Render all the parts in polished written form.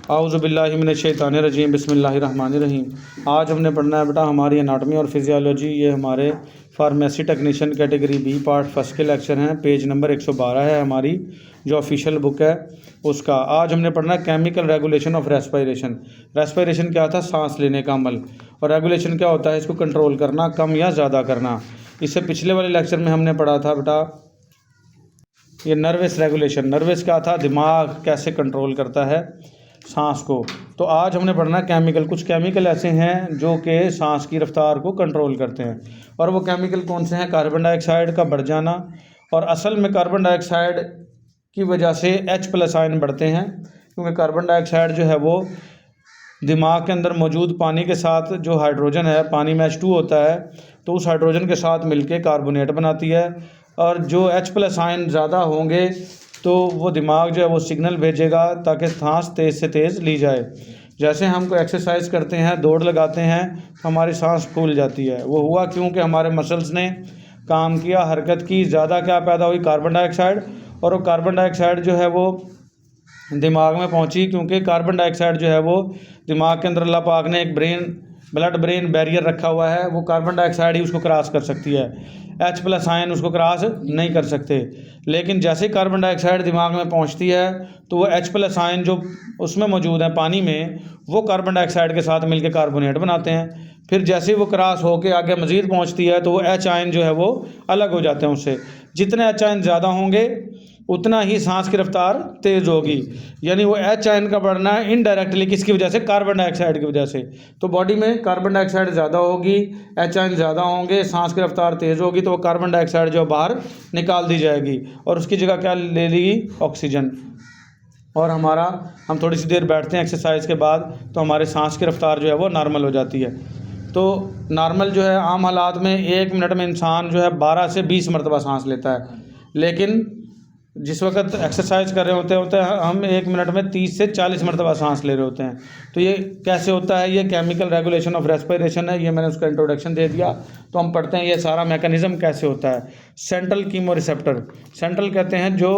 आऊज़ुबिल्लाहिमिनश्शैतानिर्रजीम बिस्मिल्लाहिर्रहमानिर्रहीम। आज हमने पढ़ना है बेटा हमारी एनाटॉमी और फिजियोलॉजी। ये हमारे pharmacy technician category B part first के लेक्चर हैं। पेज नंबर 112 है हमारी जो ऑफिशियल बुक है उसका। आज हमने पढ़ना है chemical regulation of respiration. Respiration क्या था? सांस लेने का अमल। और रेगुलेशन क्या होता है? इसको कंट्रोल करना, कम या ज़्यादा करना। इससे पिछले वाले लेक्चर में हमने पढ़ा था बेटा ये नर्वस रेगुलेशन। नर्वस क्या था? दिमाग कैसे कंट्रोल करता है सांस को। तो आज हमने पढ़ना केमिकल। कुछ केमिकल ऐसे हैं जो कि सांस की रफ्तार को कंट्रोल करते हैं। और वो केमिकल कौन से हैं? कार्बन डाइऑक्साइड का बढ़ जाना। और असल में कार्बन डाइऑक्साइड की वजह से H+ आयन बढ़ते हैं, क्योंकि कार्बन डाइऑक्साइड जो है वो दिमाग के अंदर मौजूद पानी के साथ जो हाइड्रोजन है, पानी में H2 होता है, तो उस हाइड्रोजन के साथ मिलके कार्बोनेट बनाती है। और जो H+ आयन ज़्यादा होंगे तो वो दिमाग जो है वो सिग्नल भेजेगा ताकि सांस तेज़ से तेज़ ली जाए। जैसे हम कोई एक्सरसाइज करते हैं, दौड़ लगाते हैं, तो हमारी सांस फूल जाती है। वो हुआ क्योंकि हमारे मसल्स ने काम किया, हरकत की, ज़्यादा क्या पैदा हुई? Carbon dioxide. और वो कार्बन डाइऑक्साइड जो है वो दिमाग में पहुंची, क्योंकि कार्बन डाइऑक्साइड जो है वो दिमाग के अंदर अल्लाह पाक ने एक ब्लड ब्रेन बैरियर रखा हुआ है। वो कार्बन डाइऑक्साइड ही उसको क्रॉस कर सकती है, H+ आयन उसको क्रॉस नहीं कर सकते। लेकिन जैसे ही कार्बन डाइऑक्साइड दिमाग में पहुंचती है तो वो H+ आयन जो उसमें मौजूद है पानी में, वो कार्बन डाइऑक्साइड के साथ मिलकर कार्बोनेट बनाते हैं। फिर जैसे ही वो क्रॉस होकर आगे मज़ीद पहुंचती है तो वो H आयन जो है वो अलग हो जाते हैं उससे। जितने H आयन ज़्यादा होंगे उतना ही सांस की रफ्तार तेज़ होगी। यानी वो H आयन का बढ़ना है इनडायरेक्टली किसकी वजह से? कार्बन डाइऑक्साइड की वजह से। तो बॉडी में कार्बन डाइऑक्साइड ज़्यादा होगी, H आयन ज़्यादा होंगे, सांस की रफ्तार तेज़ होगी, तो वो कार्बन डाइऑक्साइड जो बाहर निकाल दी जाएगी और उसकी जगह क्या ले लेगी? ऑक्सीजन। और हम थोड़ी सी देर बैठते हैं एक्सरसाइज के बाद तो हमारे सांस की रफ्तार जो है वो नॉर्मल हो जाती है। तो नॉर्मल जो है आम हालात में 1 मिनट में इंसान जो है 12 से 20 मरतबा सांस लेता है। लेकिन जिस वक्त एक्सरसाइज कर रहे होते हैं हम 1 मिनट में 30 से 40 मरतबा सांस ले रहे होते हैं। तो ये कैसे होता है? ये केमिकल रेगुलेशन ऑफ रेस्पिरेशन है। ये मैंने उसका इंट्रोडक्शन दे दिया। तो हम पढ़ते हैं ये सारा मैकेनिज्म कैसे होता है। Central chemo receptor. सेंट्रल कहते हैं जो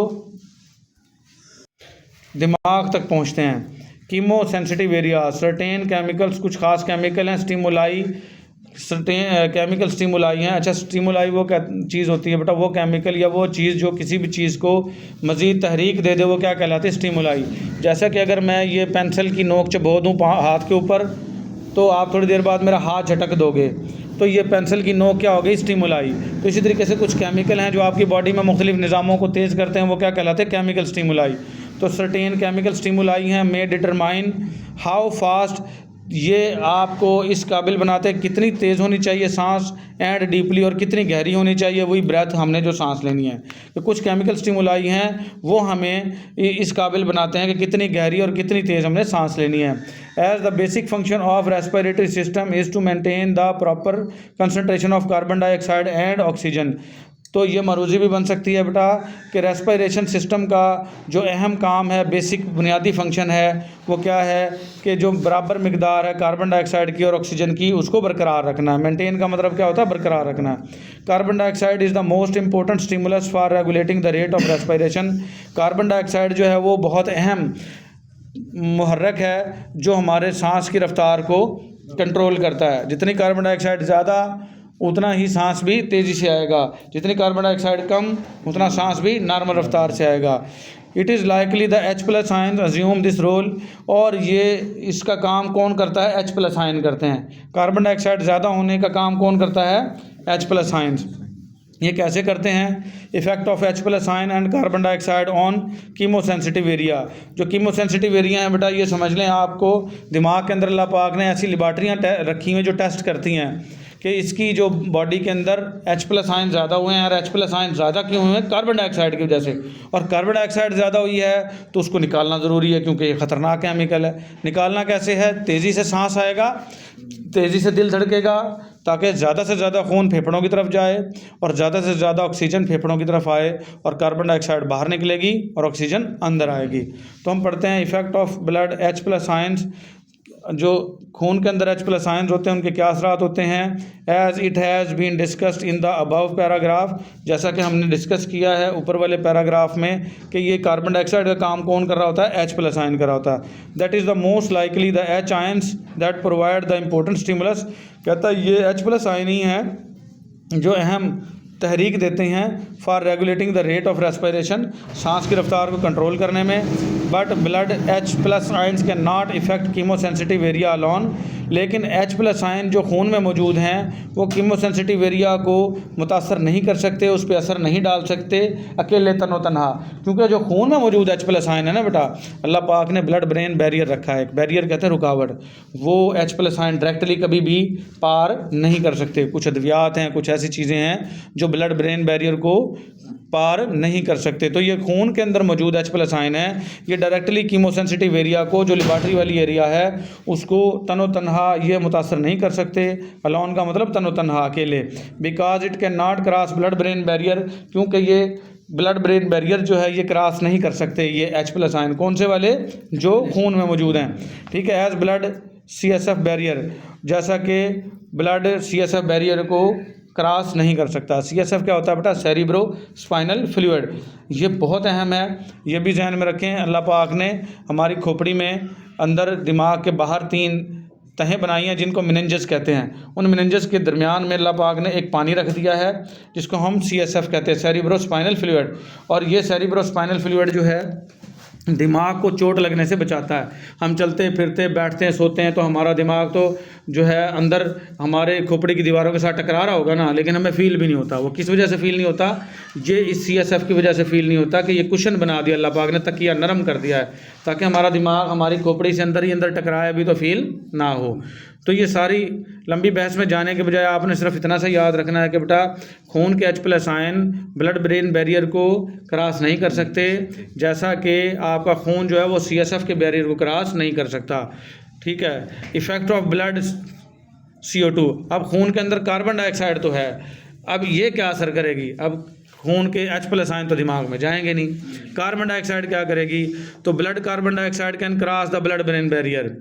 दिमाग तक पहुँचते हैं। Chemo sensitive area, certain chemicals, कुछ खास केमिकल हैं, स्टिमुलाई, केमिकल स्टिमुलाई हैं। अच्छा, स्टिमुलाई वो क्या चीज़ होती है बेटा? वो केमिकल या वो चीज़ जो किसी भी चीज़ को मज़ीद तहरीक दे दे, वो क्या कहलाती है? स्टिमुलाई। जैसा कि अगर मैं ये पेंसिल की नोक चबो दूँ हाथ के ऊपर, तो आप थोड़ी देर बाद मेरा हाथ झटक दोगे, तो ये पेंसिल की नोक क्या हो गई? स्टिमुलाई। तो इसी तरीके से कुछ केमिकल हैं जो आपकी बॉडी में मुख्तलिफ निज़ामों को तेज़ करते हैं, वो क्या कहलाते हैं? Chemical stimuli. तो सर्टेन केमिकल स्टिमुलाई हैं मे डिटरमाइन हाउ फास्ट, ये आपको इस काबिल बनाते हैं कितनी तेज़ होनी चाहिए सांस, एंड डीपली, और कितनी गहरी होनी चाहिए, वही ब्रेथ हमने जो सांस लेनी है। तो कुछ केमिकल स्टिमुलाई हैं वो हमें इस काबिल बनाते हैं कि कितनी गहरी और कितनी तेज़ हमने सांस लेनी है। As the basic function of respiratory system is to maintain the proper concentration of carbon dioxide and oxygen. तो ये मरूज़ी भी बन सकती है बेटा कि रेस्पिरेशन सिस्टम का जो अहम काम है, बेसिक बुनियादी फंक्शन है, वो क्या है कि जो बराबर मिकदार है कार्बन डाइऑक्साइड की और ऑक्सीजन की, उसको बरकरार रखना है। मेंटेन का मतलब क्या होता है? बरकरार रखना है। Carbon dioxide is the most important stimulus for regulating the rate of respiration. Carbon dioxide जो है वो बहुत अहम मुहर्रक है जो हमारे सांस की रफ्तार को कंट्रोल करता है। जितनी कार्बन डाइऑक्साइड ज़्यादा उतना ही सांस भी तेज़ी से आएगा, जितनी कार्बन डाइऑक्साइड कम उतना सांस भी नॉर्मल रफ्तार से आएगा। It is likely the H+ ion assume this role. और ये इसका काम कौन करता है? H+ आयन करते हैं। कार्बन डाइऑक्साइड ज़्यादा होने का काम कौन करता है? H+ ion. ये कैसे करते हैं? Effect of H+ ion and carbon dioxide on chemosensitive area. जो कीमोसेंसिटिव एरिया हैं बेटा, ये समझ लें आपको दिमाग के अंदर अल्लाह पाक ने ऐसी लेबॉर्ट्रियाँ रखी हुई जो टेस्ट करती हैं कि इसकी जो बॉडी के अंदर H+ आयन ज़्यादा हुए हैं। और H+ आयन ज़्यादा क्यों हुए हैं? कार्बन डाइऑक्साइड की वजह से। और कार्बन डाइऑक्साइड ज़्यादा हुई है तो उसको निकालना ज़रूरी है, क्योंकि ये ख़तरनाक केमिकल है। निकालना कैसे है? तेज़ी से सांस आएगा, तेज़ी से दिल धड़केगा, ताकि ज़्यादा से ज़्यादा खून फेफड़ों की तरफ जाए और ज़्यादा से ज़्यादा ऑक्सीजन फेफड़ों की तरफ आए, और कार्बन डाइऑक्साइड बाहर निकलेगी और ऑक्सीजन अंदर आएगी। तो हम पढ़ते हैं effect of blood H+ ions जो खून के अंदर H+ आयंस होते हैं उनके क्या असरात होते हैं। As it has been discussed in the above paragraph, जैसा कि हमने डिस्कस किया है ऊपर वाले पैराग्राफ में कि ये कार्बन डाइऑक्साइड का काम कौन कर रहा होता है, H+ आयन कर रहा होता है। That is the most likely the H ions that provide the important stimulus, कहता है ये H+ आयन ही है जो अहम तहरीक देते हैं for regulating the rate of respiration, सांस की रफ्तार को कंट्रोल करने में। But blood H+ ions can not effect chemosensitive area alone, लेकिन H+ आयन जो खून में मौजूद हैं वो कीमोसेंसिटिव एरिया को मुतासर नहीं कर सकते, उस पर असर नहीं डाल सकते अकेले तनो तनहा, क्योंकि जो खून में मौजूद H+ आयन है ना बेटा, अल्लाह पाक ने ब्लड ब्रेन बैरियर रखा है, बैरियर कहते हैं रुकावट, वो H+ आयन डायरेक्टली कभी भी पार नहीं कर सकते। कुछ अद्वियात हैं, कुछ ऐसी चीज़ें हैं जो ब्लड ब्रेन बैरियर को पार नहीं कर सकते। तो ये खून के अंदर मौजूद H+ आयन है, ये डायरेक्टली कीमोसेंसिटिव एरिया को, जो लेबॉर्ट्री वाली एरिया है, उसको तनो तनहा ये मुतासर नहीं कर सकते। अलोन का मतलब तनो तनहा अकेले। Because it can not cross blood brain barrier, क्योंकि ये ब्लड ब्रेन बैरियर जो है ये क्रॉस नहीं कर सकते ये H+ आयन, कौन से वाले, जो खून में मौजूद हैं। ठीक है, एज ब्लड CSF बैरियर, जैसा कि ब्लड CSF बैरियर को क्रॉस नहीं कर सकता। CSF क्या होता है बेटा, सेरिब्रो स्पाइनल फ्लूइड, ये बहुत अहम है, ये भी ध्यान में रखें। अल्लाह पाक ने हमारी खोपड़ी में अंदर दिमाग के बाहर 3 तहें बनाई हैं जिनको मेनिंजेस कहते हैं। उन मेनिंजेस के दरमियान में अल्लाह पाक ने एक पानी रख दिया है जिसको हम CSF कहते हैं, सेरिब्रो स्पाइनल फ्लूइड। और ये सेरिब्रो स्पाइनल फ्लूइड जो है दिमाग को चोट लगने से बचाता है। हम चलते फिरते बैठते हैं सोते हैं तो हमारा दिमाग तो जो है अंदर हमारे खोपड़ी की दीवारों के साथ टकरा रहा होगा ना, लेकिन हमें फील भी नहीं होता। वो किस वजह से फील नहीं होता, ये इस CSF की वजह से फील नहीं होता कि ये कुशन बना दिया अल्लाह पाक ने, तकिया नरम कर दिया है ताकि हमारा दिमाग हमारी खोपड़ी से अंदर ही अंदर टकराए भी तो फील ना हो। तो ये सारी लंबी बहस में जाने के बजाय आपने सिर्फ इतना सा याद रखना है कि बेटा खून के H+ ion blood brain barrier को क्रॉस नहीं कर सकते, जैसा कि आपका खून जो है वो CSF के बैरियर को क्रॉस नहीं कर सकता। ठीक है, इफ़ेक्ट ऑफ ब्लड CO2, अब खून के अंदर कार्बन डाइऑक्साइड तो है, अब ये क्या असर करेगी। अब खून के H+ आयन तो दिमाग में जाएंगे नहीं, कार्बन डाइऑक्साइड क्या करेगी, तो blood carbon dioxide can cross the blood brain barrier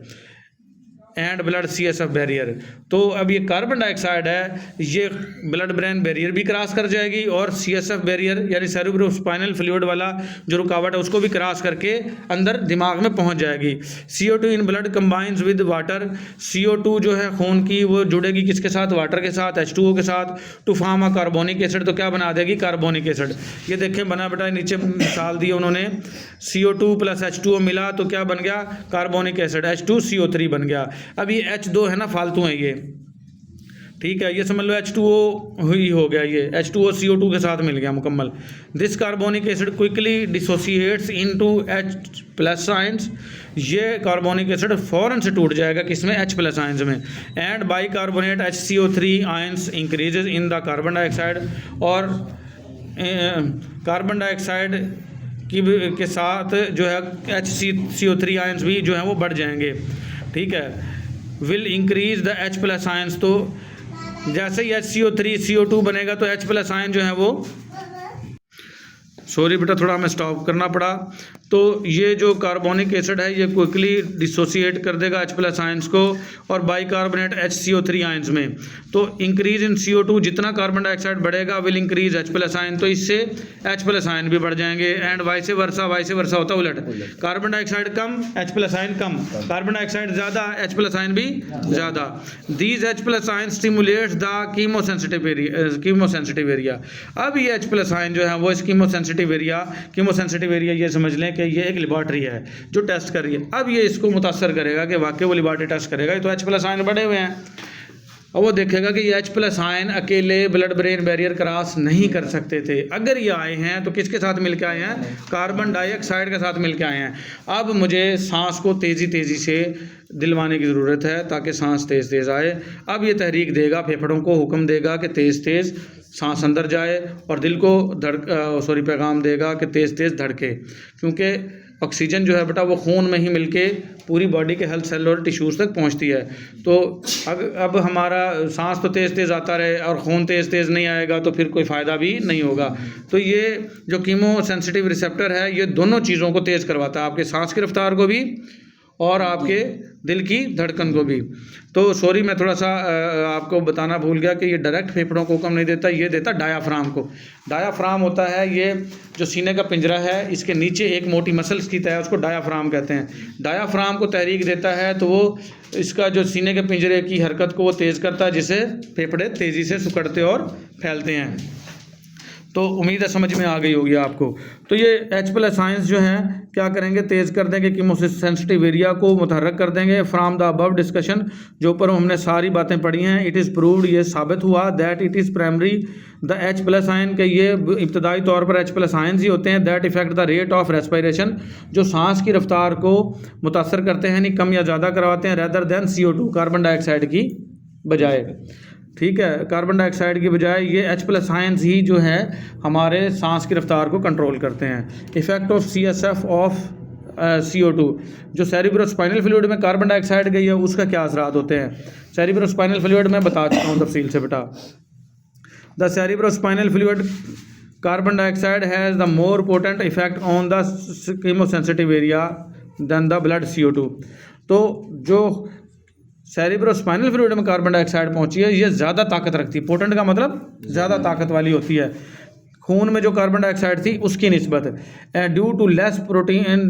and blood CSF barrier. तो अब ये कार्बन डाइऑक्साइड है, ये ब्लड ब्रेन बैरियर भी क्रॉस कर जाएगी और CSF बैरियर यानी सेरिब्रो स्पाइनल फ्लूइड वाला जो रुकावट है उसको भी क्रॉस करके अंदर दिमाग में पहुंच जाएगी। CO2 in blood combines with water, CO2 जो है खून की वो जुड़ेगी किसके साथ, वाटर के साथ, H2O के साथ, to form a carbonic acid, तो क्या बना देगी, कार्बोनिक एसिड। ये देखें बना बेटा, नीचे मिसाल दी उन्होंने, CO2 + H2O मिला तो क्या बन गया, कार्बोनिक एसिड, H2CO3 बन गया। अब ये H2 है ना, फालतू है ये, ठीक है, ये समझ लो H2O ही हो गया, ये H2O CO2 के साथ मिल गया मुकम्मल। This carbonic acid quickly dissociates into H+ ions, ये कार्बोनिक एसिड फ़ौरन से टूट जाएगा किसमें, H+ आयंस में। And by carbonate HCO3 ions increases in the carbon dioxide, और कार्बन डाइऑक्साइड के साथ जो है HCO3 आयंस भी जो है वो बढ़ जाएंगे। ठीक है, will increase the H+ ions, तो जैसे ही HCO3 CO2 बनेगा तो H+ आयन जो है वो, सॉरी बेटा थोड़ा हमें स्टॉप करना पड़ा। तो ये जो कार्बोनिक एसिड है ये क्विकली डिसोसिएट कर देगा H+ आयंस को और बाइकार्बोनेट HCO3 आयंस में। तो इंक्रीज इन CO2, जितना कार्बन डाइऑक्साइड बढ़ेगा विल इंक्रीज H+ आयन, तो इससे H+ आयन भी बढ़ जाएंगे। एंड वाइस वर्सा होता उलट, कार्बन डाइऑक्साइड कम H+ आयन कम, कार्बन डाइऑक्साइड ज़्यादा H+ आयन भी ज़्यादा। These H+ ion stimulates the chemosensitive area. अब ये H+ आयन जो है वो इस कीमोसेंसिटिव एरिया ये समझ लें कि ये एक लेबॉर्ट्री है जो टेस्ट कर रही है। अब ये इसको मुतासर करेगा कि वाकई वो लेबॉर्ट्री टेस्ट करेगा, ये तो H+ आयन बढ़े हुए हैं, और वो देखेगा कि ये H+ आयन अकेले ब्लड ब्रेन बैरियर क्रॉस नहीं कर सकते थे। अगर ये आए हैं तो किसके साथ मिलकर आए हैं, कार्बन डाइऑक्साइड के साथ मिलकर आए हैं। अब मुझे सांस को तेज़ी से दिलवाने की ज़रूरत है ताकि सांस तेज़ आए। अब ये तहरीक देगा, फेफड़ों को हुक्म देगा कि तेज़ सांस अंदर जाए, और दिल को पैगाम देगा कि तेज़ धड़के, क्योंकि ऑक्सीजन जो है बेटा वो खून में ही मिलके पूरी बॉडी के हेल्थ सेल और टिश्यूज़ तक पहुंचती है। तो अब हमारा सांस तो तेज़ आता रहे और खून तेज़ नहीं आएगा तो फिर कोई फ़ायदा भी नहीं होगा। तो ये जो कीमो सेंसिटिव रिसेप्टर है ये दोनों चीज़ों को तेज़ करवाता है, आपके सांस की रफ्तार को भी और आपके दिल की धड़कन को भी। तो सॉरी मैं थोड़ा सा आपको बताना भूल गया कि ये डायरेक्ट फेफड़ों को हुक्म नहीं देता, ये देता डायाफ्राम को। डायाफ्राम होता है ये जो सीने का पिंजरा है, इसके नीचे एक मोटी मसल स्थित है, उसको डायाफ्राम कहते हैं। डायाफ्राम को तहरीक देता है तो वो इसका जो सीने के पिंजरे की हरकत को वो तेज़ करता है, जिससे फेफड़े तेज़ी से सिकुड़ते और फैलते हैं। तो उम्मीद है समझ में आ गई होगी आपको। तो ये H+आयंस जो हैं क्या करेंगे, तेज़ कर देंगे कीमोसेंसिटिव एरिया को मुतहर्रक कर देंगे। फ्राम द अबव डिस्कशन, जो ऊपर हमने सारी बातें पढ़ी हैं, इट इज़ प्रूव्ड, ये साबित हुआ that it is primary the H+ ion के ये इब्तदाई तौर पर H+ आयंस ही होते हैं that effect the rate of respiration, जो सांस की रफ्तार को मुतासर करते हैं, यानी कम या ज़्यादा करवाते हैं, rather than CO2 carbon dioxide की बजाय। ठीक है, कार्बन डाइऑक्साइड की बजाय ये H+ आयंस ही जो है हमारे सांस की रफ्तार को कंट्रोल करते हैं। Effect of CSF of CO2, जो सेरिब्रोस्पाइनल फ्लूइड में कार्बन डाइऑक्साइड गई है उसका क्या असरात होते हैं। सेरिब्रोस्पाइनल फ्लूइड में बता चुका हूँ तफसील से बेटा। The cerebrospinal fluid carbon dioxide has the more potent effect on the chemosensitive area than the blood CO2। तो जो सेरिब्रोस्पाइनल फ्लूइड में कार्बन डाइऑक्साइड पहुंची है, ये ज़्यादा ताकत रखती है। पोटेंट का मतलब ज़्यादा ताकत वाली होती है खून में जो कार्बन डाइऑक्साइड थी उसकी निस्बत, due to less protein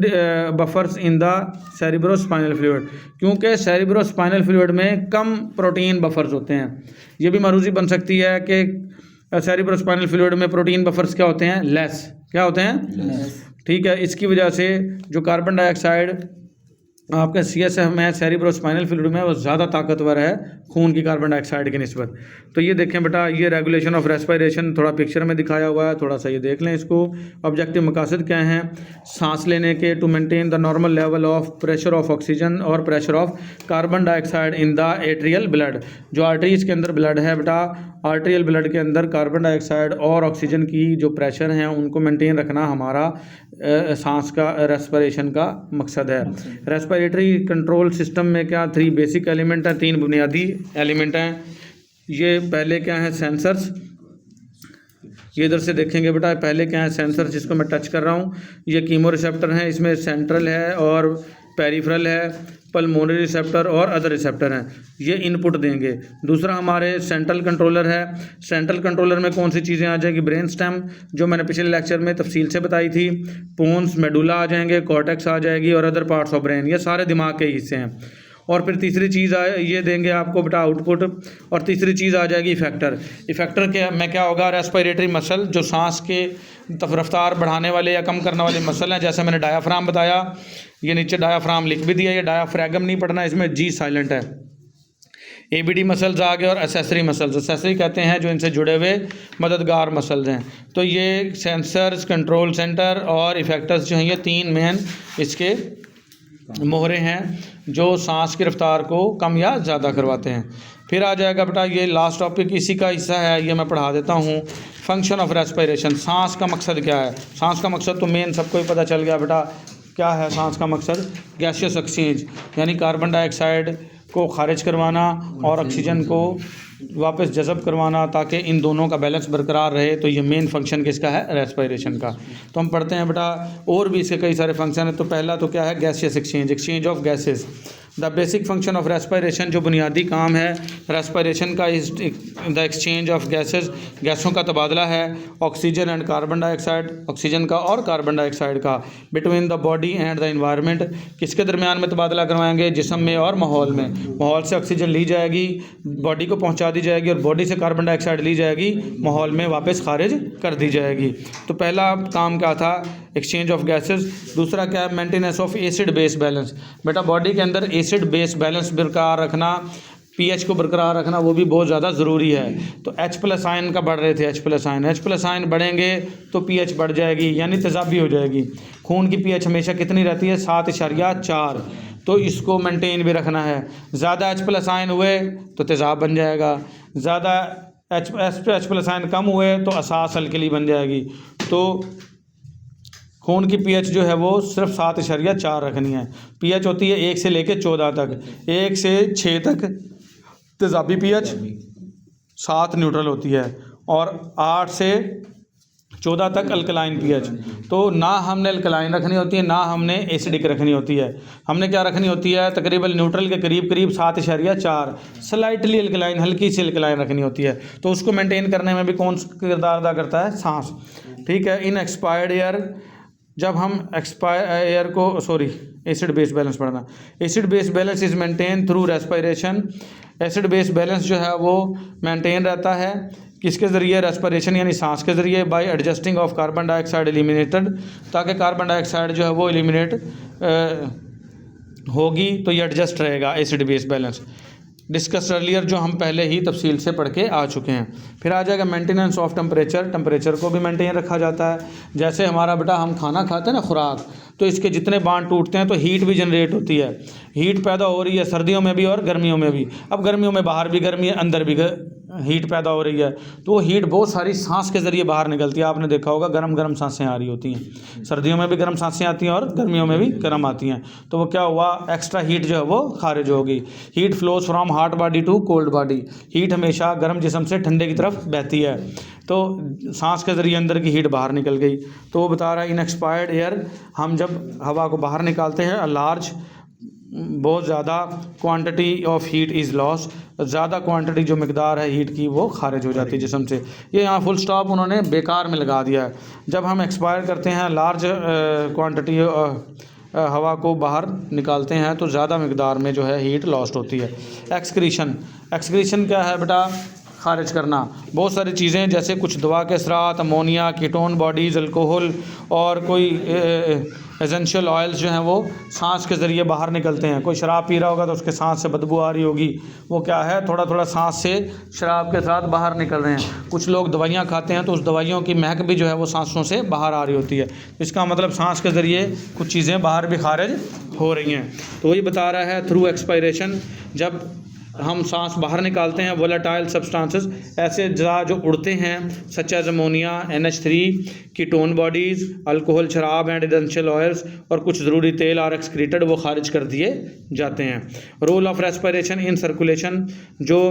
buffers in the cerebrospinal fluid, क्योंकि सेरिब्रोस्पाइनल फ्लूइड में कम प्रोटीन बफर्स होते हैं। ये भी मारूजी बन सकती है कि सेरिब्रोस्पाइनल फ्लूइड में प्रोटीन बफर्स क्या होते हैं, लेस। क्या होते हैं, ठीक है। इसकी वजह से जो कार्बन डाइऑक्साइड आपके CSF में सेरिब्रोस्पाइनल फ्लूइड में वो ज़्यादा ताकतवर है खून की कार्बन डाइऑक्साइड की निस्बत। तो ये देखें बेटा, ये रेगुलेशन ऑफ रेस्पिरेशन थोड़ा पिक्चर में दिखाया हुआ है, थोड़ा सा ये देख लें इसको। ऑब्जेक्टिव मकासद क्या हैं सांस लेने के, to maintain the normal level of pressure of oxygen और pressure of carbon dioxide in the atrial blood. जो आर्टरीज के अंदर ब्लड है बेटा, आर्टरियल ब्लड के अंदर कार्बन डाइऑक्साइड और ऑक्सीजन की जो प्रेशर हैं उनको मेंटेन रखना हमारा सांस का रेस्पिरेशन का मकसद है। रेस्पिरेटरी कंट्रोल सिस्टम में क्या 3 बेसिक एलिमेंट हैं, 3 बुनियादी एलिमेंट हैं। ये पहले क्या है, सेंसर्स। ये इधर से देखेंगे बेटा, पहले क्या है सेंसर जिसको मैं टच कर रहा हूँ, ये कीमो रिसेप्टर हैं, इसमें सेंट्रल है और पेरिफेरल है, पल्मोनरी रिसेप्टर और अदर रिसेप्टर हैं, ये इनपुट देंगे। दूसरा हमारे सेंट्रल कंट्रोलर है। सेंट्रल कंट्रोलर में कौन सी चीज़ें आ जाएगी, ब्रेन स्टेम जो मैंने पिछले लेक्चर में तफसील से बताई थी, पोन्स, मेडुला आ जाएंगे, कॉर्टेक्स आ जाएगी और अदर पार्ट्स ऑफ ब्रेन, ये सारे दिमाग के हिस्से हैं। और फिर तीसरी चीज़ ये देंगे आपको बेटा आउटपुट, और तीसरी चीज़ आ जाएगी इफेक्टर। इफेक्टर के में क्या होगा, रेस्पिरेटरी मसल जो सांस के रफ्तार बढ़ाने वाले या कम करने वाले मसल हैं, जैसे मैंने डायाफ्राम बताया, ये नीचे डायाफ्राम लिख भी दिया, ये डायाफ्रैगम नहीं पढ़ना, इसमें जी साइलेंट है। ABD मसल्स आ गए और एसेसरी मसल्स, एसेसरी कहते हैं जो इनसे जुड़े हुए मददगार मसल्स हैं। तो ये सेंसर्स, कंट्रोल सेंटर और इफेक्टर्स जो हैं, ये 3 मेन इसके मोहरे हैं जो सांस की रफ्तार को कम या ज़्यादा करवाते हैं। फिर आ जाएगा बेटा ये लास्ट टॉपिक, इसी का हिस्सा है, ये मैं पढ़ा देता हूँ। फंक्शन ऑफ रेस्पिरेशन, सांस का मकसद क्या है। सांस का मकसद तो मेन सबको ही पता चल गया बेटा, क्या है सांस का मकसद, गैसियस एक्सचेंज, यानी कार्बन डाइऑक्साइड को खारिज करवाना और ऑक्सीजन को वापस जज़ब करवाना, ताकि इन दोनों का बैलेंस बरकरार रहे। तो ये मेन फंक्शन किसका है, रेस्पिरेशन का। तो हम पढ़ते हैं बेटा, और भी इसके कई सारे फंक्शन है। तो पहला तो क्या है, gaseous exchange, exchange of gases. The basic function of respiration, जो बुनियादी काम है रेस्पिरेशन का, is the exchange of gases, गैसों का तबादला है, oxygen and carbon dioxide, oxygen का और कार्बन डाइऑक्साइड का, between the body and the environment, किसके दरमियान में तबादला करवाएंगे, जिस्म में और माहौल में। माहौल से ऑक्सीजन ली जाएगी, बॉडी को पहुंचा दी जाएगी, और बॉडी से कार्बन डाइऑक्साइड ली जाएगी, माहौल में वापस खारिज कर दी जाएगी। तो पहला काम क्या था, एक्सचेंज ऑफ गैसेस। दूसरा क्या है, maintenance of acid base balance. बेटा बॉडी के अंदर एसिड बेस बैलेंस बरकरार रखना, pH को बरकरार रखना, वो भी बहुत ज़्यादा ज़रूरी है। तो H+ आयन का बढ़ रहे थे, H+ आयन बढ़ेंगे तो pH बढ़ जाएगी, यानी तेज़ाबी हो जाएगी। खून की pH हमेशा कितनी रहती है, 7.4, तो इसको मेंटेन भी रखना है। ज़्यादा H+ आयन हुए तो तेज़ाब बन जाएगा, ज़्यादा H+ आयन कम हुए तो असास अल्कली बन जाएगी। तो खून की pH जो है वो सिर्फ 7.4 रखनी है। pH होती है 1 से लेकर 14 तक, 1 से 6 तक तेज़ाबी pH, 7 न्यूट्रल होती है, और 8 से 14 तक अल्कलाइन पीएच। तो ना हमने अल्कलाइन रखनी होती है, ना हमने एसिडिक रखनी होती है। हमने क्या रखनी होती है, तकरीबन न्यूट्रल के करीब करीब 7.4, स्लाइटली अल्कलाइन, हल्की सी अल्कलाइन रखनी होती है। तो उसको मेंटेन करने में भी कौन किरदार अदा करता है, सांस। ठीक है। इन एक्सपायर्ड एयर, जब हम एक्सपायर एयर को एसिड बेस बैलेंस पढ़ना। Acid base balance is maintain through respiration. Acid base balance जो है वो मेंटेन रहता है किसके ज़रिए, रेस्पिरेशन यानी सांस के ज़रिए, bye adjusting of carbon dioxide eliminated, ताकि कार्बन डाइऑक्साइड जो है वो एलिमिनेट होगी तो ये एडजस्ट रहेगा acid base balance. Discuss earlier, जो हम पहले ही तफसील से पढ़ के आ चुके हैं। फिर आ जाएगा मेंटेनेंस ऑफ टेम्परेचर। टेम्परेचर को भी मेंटेन रखा जाता है। जैसे हमारा बेटा हम खाना खाते हैं ना, खुराक, तो इसके जितने बांध टूटते हैं तो हीट भी जनरेट होती है, हीट पैदा हो रही है सर्दियों में भी और गर्मियों में भी। अब गर्मियों में बाहर भी गर्मी है, अंदर भी हीट पैदा हो रही है, तो वो हीट बहुत सारी सांस के ज़रिए बाहर निकलती है। आपने देखा होगा गर्म गर्म सांसें आ रही होती हैं, सर्दियों में भी गर्म सांसें आती हैं और गर्मियों में भी गर्म आती हैं। तो वो क्या हुआ, एक्स्ट्रा हीट जो है वो खारिज होगी। Heat flows from hot body to cold body. Heat हमेशा गर्म जिस्म से ठंडे की तरफ बहती है, तो सांस के ज़रिए अंदर की हीट बाहर निकल गई। तो वो बता रहा है इन एक्सपायर्ड एयर, हम जब हवा को बाहर निकालते हैं, लार्ज, बहुत ज़्यादा quantity of heat is loss, ज़्यादा क्वांटिटी जो मकदार है हीट की वो खारिज हो जाती है जिस्म से। ये यहाँ फुल स्टॉप उन्होंने बेकार में लगा दिया है। जब हम एक्सपायर करते हैं, लार्ज क्वांटिटी हवा को बाहर निकालते हैं, तो ज़्यादा मकदार में जो है हीट लॉस्ट होती है। एक्सक्रीशन, एक्सक्रीशन क्या है बेटा, खारिज करना। बहुत सारी चीज़ें, जैसे कुछ दवा के असरात, अमोनिया, कीटोन बॉडीज़, अल्कोहल और कोई एसेंशियल ऑयल्स जो हैं वो सांस के ज़रिए बाहर निकलते हैं। कोई शराब पी रहा होगा तो उसके सांस से बदबू आ रही होगी, वो क्या है, थोड़ा थोड़ा सांस से शराब के साथ बाहर निकल रहे हैं। कुछ लोग दवाइयाँ खाते हैं तो उस दवाइयों की महक भी जो है वो सांसों से बाहर आ रही होती है। इसका मतलब सांस के ज़रिए कुछ चीज़ें बाहर भी खारिज हो रही हैं। तो वही बता रहा है थ्रू एक्सपायरेशन, जब हम सांस बाहर निकालते हैं, वोलेटाइल सब्सटेंसेस, ऐसे ज़रा जो उड़ते हैं, such as ammonia, NH3, ketone bodies, alcohol, शराब एंड एसेंशियल ऑयल्स और कुछ ज़रूरी तेल और एक्सक्रीटेड, वो खारिज कर दिए जाते हैं। Role of respiration in circulation, जो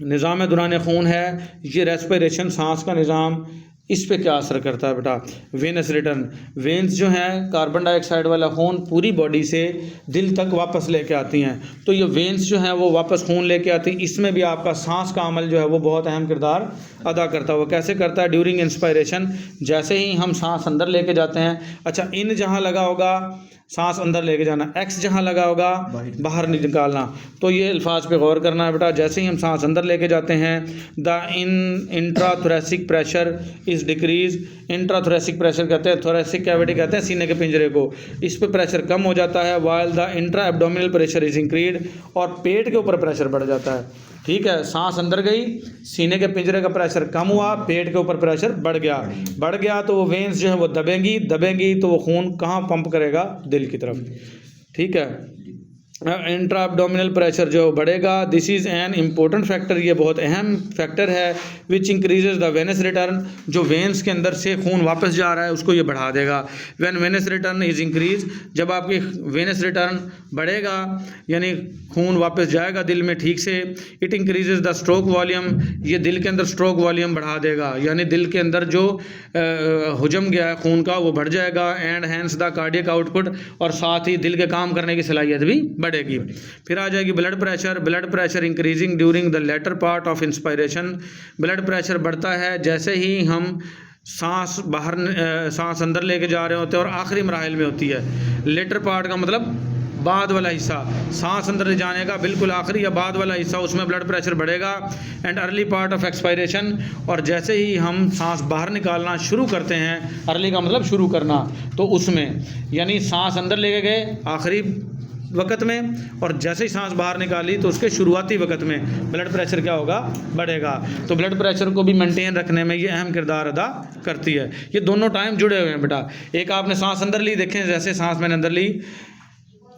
निज़ाम दौरान खून है, ये रेस्पिरेशन सांस का निज़ाम, इस पे क्या असर करता है बेटा, वेनस रिटर्न। वेंस जो हैं कार्बन डाइऑक्साइड वाला खून पूरी बॉडी से दिल तक वापस लेके आती हैं, तो ये वेंस जो हैं वो वापस खून लेके आती हैं। इसमें भी आपका सांस का अमल जो है वो बहुत अहम किरदार अदा करता है। वो कैसे करता है, ड्यूरिंग इंस्पायरेशन, जैसे ही हम सांस अंदर लेके जाते हैं, अच्छा इन जहाँ लगा होगा सांस अंदर लेके जाना, एक्स जहाँ लगा होगा बाहर निकालना, तो ये अल्फाज पे गौर करना है बेटा। जैसे ही हम सांस अंदर लेके जाते हैं, the intrathoracic pressure is decrease. Intrathoracic pressure कहते हैं, थोरेसिक कैविटी कहते हैं सीने के पिंजरे को, इस पे प्रेशर कम हो जाता है। While the intra abdominal pressure is increase, और पेट के ऊपर प्रेशर बढ़ जाता है। ठीक है, सांस अंदर गई, सीने के पिंजरे का प्रेशर कम हुआ, पेट के ऊपर प्रेशर बढ़ गया तो वो वेंस जो है वो दबेंगी तो वो खून कहाँ पंप करेगा, दिल की तरफ। ठीक है, इंट्रा एब्डोमिनल प्रेशर जो बढ़ेगा, this is an important factor, ये बहुत अहम फैक्टर है, विच इंक्रीजेज द वेनस रिटर्न, जो वेंस के अंदर से खून वापस जा रहा है उसको ये बढ़ा देगा। When Venus return is increase, जब आपकी वेनस रिटर्न बढ़ेगा यानी खून वापस जाएगा दिल में ठीक से, it increases the stroke volume, ये दिल के अंदर स्ट्रोक वॉल्यूम बढ़ा देगा, यानी दिल के अंदर जो हुजम गया है खून का वो बढ़ जाएगा। And hence the cardiac output, और साथ ही दिल के काम करने की सलाहियत भी बढ़ेगी। फिर आ जाएगी blood pressure increasing during the latter part of inspiration. Blood pressure बढ़ता है जैसे ही हम सांस अंदर लेके जा रहे होते हैं और आखिरी मराहिल में होती है। लेटर पार्ट का मतलब बाद वाला हिस्सा, सांस अंदर ले जाने का बिल्कुल आखिरी या बाद वाला हिस्सा, उसमें ब्लड प्रेशर बढ़ेगा। And early part of expiration, और जैसे ही हम सांस बाहर निकालना शुरू करते हैं, अर्ली का मतलब शुरू करना, तो उसमें यानी सांस अंदर लेके गए आखिरी वक्त में, और जैसे ही सांस बाहर निकाली तो उसके शुरुआती वक्त में ब्लड प्रेशर क्या होगा, बढ़ेगा। तो ब्लड प्रेशर को भी मेंटेन रखने में ये अहम किरदार अदा करती है। ये दोनों टाइम जुड़े हुए हैं बेटा। एक आपने सांस अंदर ली, देखें जैसे सांस मैंने अंदर ली,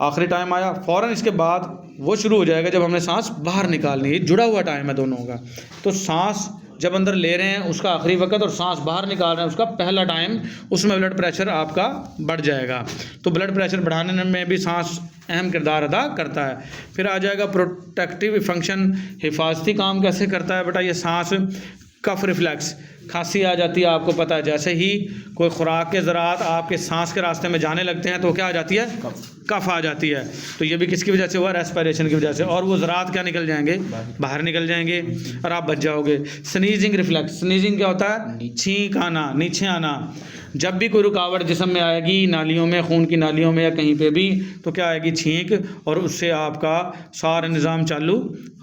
आखिरी टाइम आया, फ़ौरन इसके बाद वो शुरू हो जाएगा जब हमने सांस बाहर निकालनी है। ये जुड़ा हुआ टाइम है दोनों का। तो सांस जब अंदर ले रहे हैं उसका आखिरी वक्त, और सांस बाहर निकाल रहे हैं उसका पहला टाइम, उसमें ब्लड प्रेशर आपका बढ़ जाएगा। तो ब्लड प्रेशर बढ़ाने में भी सांस अहम किरदार अदा करता है। फिर आ जाएगा प्रोटेक्टिव फंक्शन, हिफाजती काम कैसे करता है बेटा ये सांस। कफ खांसी आ जाती है, आपको पता है। जैसे ही कोई खुराक के ज़रात आपके सांस के रास्ते में जाने लगते हैं तो क्या आ जाती है, कफ आ जाती है। तो ये भी किसकी वजह से हुआ, रेस्पिरेशन की वजह से। और वो ज़रात क्या निकल जाएंगे, बाहर निकल जाएंगे और आप बच जाओगे। स्नीजिंग रिफ्लेक्स, स्नीजिंग क्या होता है, छींक आना, नीचे आना। जब भी कोई रुकावट जिस्म में आएगी, नालियों में, खून की नालियों में या कहीं पे भी, तो क्या आएगी, छींक, और उससे आपका सारे निज़ाम चालू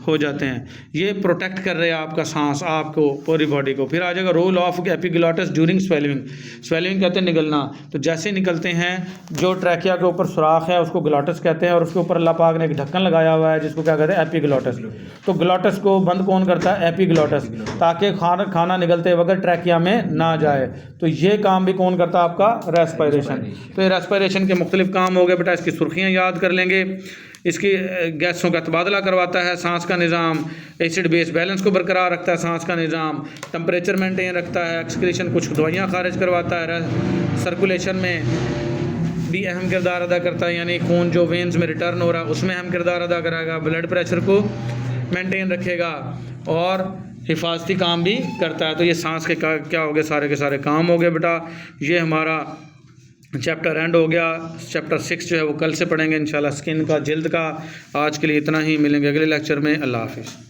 हो जाते हैं। ये प्रोटेक्ट कर रहे हैं आपका सांस, आपको, पूरी बॉडी को। फिर आ जाएगा role of epiglottis during swallowing. Swallowing कहते हैं निगलना। तो जैसे निकलते हैं, जो ट्रैकिया के ऊपर सुराख है उसको ग्लॉटिस कहते हैं, और उसके ऊपर अल्लाह पाक ने एक ढक्कन लगाया हुआ है जिसको क्या कहते हैं, एपिग्लॉटिस। तो ग्लॉटिस को बंद कौन करता है, एपिग्लॉटिस, ताकि खाना निकलते वक्त ट्रैकिया में ना जाए। तो ये काम भी कौन करता है, आपका रेस्पिरेशन। तो ये रेस्पिरेशन के मुख्तलिफ काम हो गए बेटा, इसकी सुर्खियाँ याद कर लेंगे। इसकी गैसों का तबादला करवाता है सांस का निज़ाम, एसिड बेस बैलेंस को बरकरार रखता है सांस का निज़ाम, टेम्परेचर मेंटेन रखता है, एक्सक्रीशन कुछ दवाइयाँ खारिज करवाता है, सर्कुलेशन में भी अहम किरदार अदा करता है, यानी खून जो वेन्स में रिटर्न हो रहा है उसमें अहम किरदार अदा करेगा, ब्लड प्रेशर को मेंटेन रखेगा और हिफाजती काम भी करता है। तो ये सांस के क्या हो गए, सारे के सारे काम हो गए बेटा। ये हमारा चैप्टर एंड हो गया। चैप्टर 6 जो है वो कल से पढ़ेंगे इंशाल्लाह, स्किन का, जिल्द का। आज के लिए इतना ही, मिलेंगे अगले लेक्चर में। अल्लाह हाफिज़।